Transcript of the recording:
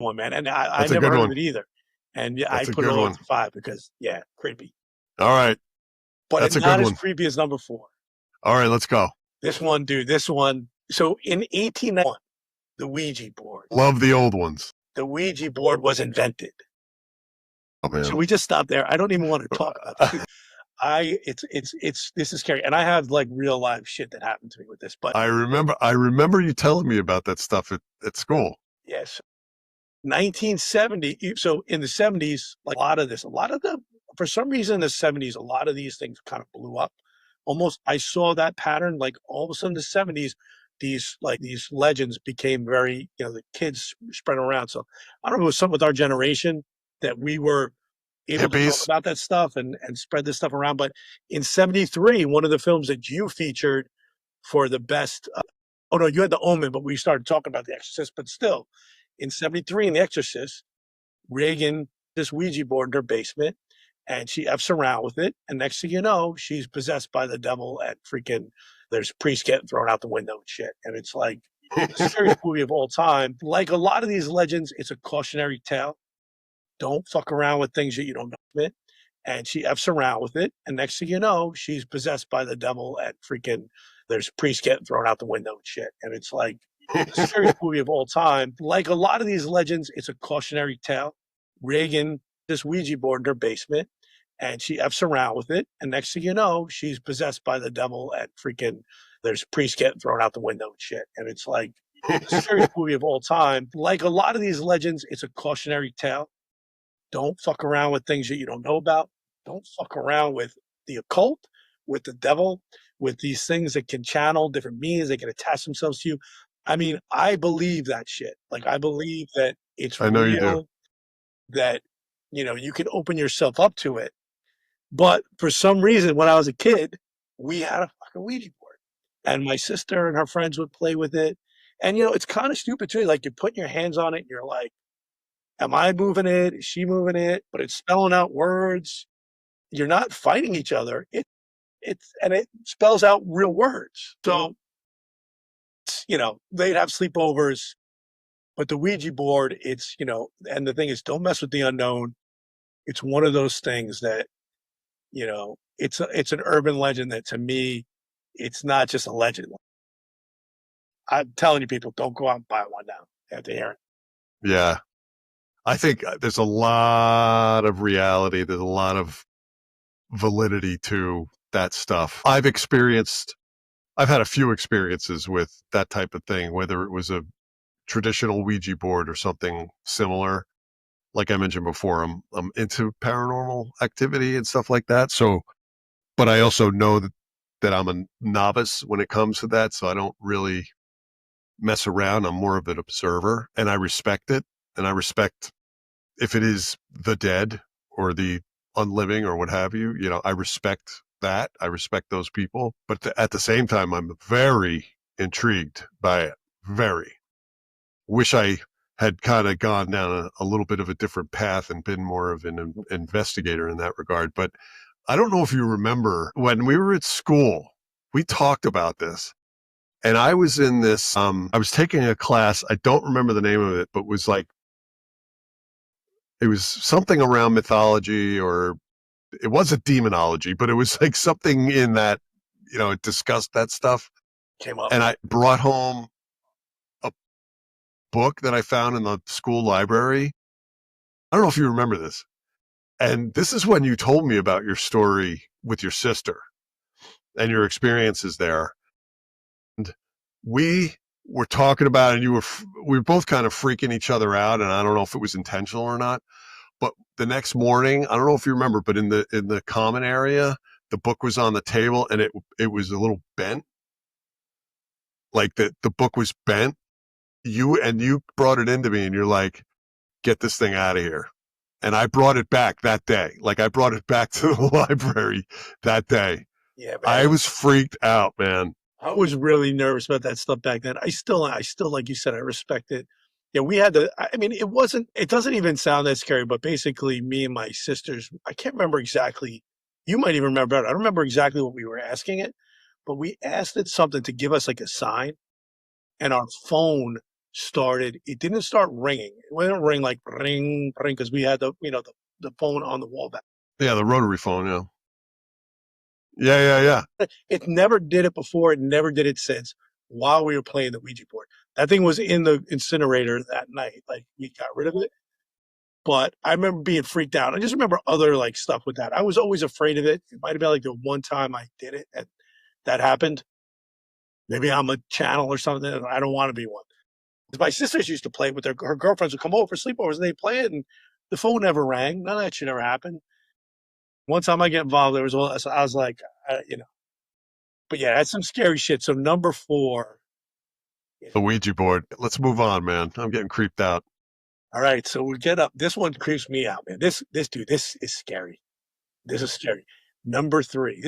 one, man. And I That's a never good heard of one. it either. And yeah, I That's a put it good all one. into 5 because, yeah, creepy. All right. But That's it's a good not as one. creepy as number 4. All right, let's go. This one, dude, this one. So in 1891, the Ouija board. Love the old ones. The Ouija board was invented. Oh man. Should we just stop there? I don't even want to talk about this. It's this is scary. And I have like real life shit that happened to me with this. But I remember you telling me about that stuff at school. yes, 1970. So in the 70s, like a lot of them, for some reason in the 70s, a lot of these things kind of blew up. Almost, I saw that pattern. Like all of a sudden, in the 70s, these legends became very, the kids spread around. So I don't know, it was something with our generation that we were able to talk Hippies. about that stuff and spread this stuff around. But in 73, one of the films that you featured for the best, oh no, you had The Omen, but we started talking about The Exorcist. But still, in 73, in The Exorcist, Reagan, this Ouija board in her basement, and she F's around with it. And next thing you know, she's possessed by the devil and freaking there's priests getting thrown out the window and shit. And it's like the scariest movie of all time. Like a lot of these legends, it's a cautionary tale. Don't fuck around with things that you don't know with. And she F's around with it. And next thing you know, she's possessed by the devil and freaking there's priests getting thrown out the window and shit. And it's like the scariest movie of all time. Like a lot of these legends, it's a cautionary tale. Reagan, this Ouija board in her basement, and she F's around with it. And next thing you know, she's possessed by the devil and freaking there's priests getting thrown out the window and shit. And it's like the scariest movie of all time. Like a lot of these legends, it's a cautionary tale. Don't fuck around with things that you don't know about. Don't fuck around with the occult, with the devil, with these things that can channel different meanings, they can attach themselves to you. I mean, I believe that shit. Like, I believe that it's I know you do. real, that, you can open yourself up to it. But for some reason, when I was a kid, we had a fucking Ouija board. And my sister and her friends would play with it. And, it's kind of stupid too. Like, you're putting your hands on it and you're like, am I moving it? Is she moving it? But it's spelling out words. You're not fighting each other. And it spells out real words. So, they'd have sleepovers, but the Ouija board, and the thing is, don't mess with the unknown. It's one of those things that, it's an urban legend that to me, it's not just a legend. I'm telling you, people, don't go out and buy one now after hearing. Yeah. I think there's a lot of reality. There's a lot of validity to that stuff. I've had a few experiences with that type of thing, whether it was a traditional Ouija board or something similar. Like I mentioned before, I'm into paranormal activity and stuff like that. So, but I also know that I'm a novice when it comes to that. So I don't really mess around. I'm more of an observer, and I respect it. And I respect if it is the dead or the unliving or what have you. I respect that. I respect those people. But at the same time, I'm very intrigued by it. Very. Wish I had kind of gone down a little bit of a different path and been more of an investigator in that regard. But I don't know if you remember when we were at school, we talked about this. And I was in this, I was taking a class. I don't remember the name of it, but it was something around mythology, or it wasn't demonology, but it was like something in that, it discussed that stuff. Came up. And I brought home a book that I found in the school library. I don't know if you remember this. And this is when you told me about your story with your sister and your experiences there. And we were talking about it, and we were both kind of freaking each other out. And I don't know if it was intentional or not. But the next morning, I don't know if you remember, but in the common area, the book was on the table and it was a little bent. Like the book was bent. You brought it into me and you're like, get this thing out of here. And I brought it back that day. Like I brought it back to the library that day. Yeah, man. I was freaked out, man. I was really nervous about that stuff back then. I still, like you said, I respect it. Yeah, we had I mean, it doesn't even sound that scary, but basically me and my sisters, I can't remember exactly. You might even remember it. I don't remember exactly what we were asking it, but we asked it something to give us like a sign, and our phone started. It didn't start ringing. It didn't ring like ring ring because we had the phone on the wall back. Yeah, the rotary phone. Yeah. Yeah. It never did it before. It never did it since. While we were playing the Ouija board, that thing was in the incinerator that night. Like we got rid of it. But I remember being freaked out. I just remember other like stuff with that. I was always afraid of it. It might have been like the one time I did it and that happened. Maybe I'm a channel or something. And I don't want to be one. My sisters used to play with her girlfriends would come over for sleepovers and they play it and the phone never rang. None of that shit ever happened. One time I get involved, there was I was like, but yeah, that's some scary shit. So number 4. The Ouija board. Let's move on, man. I'm getting creeped out. All right, so we get up. This one creeps me out, man. This dude, this is scary. This is scary. Number 3.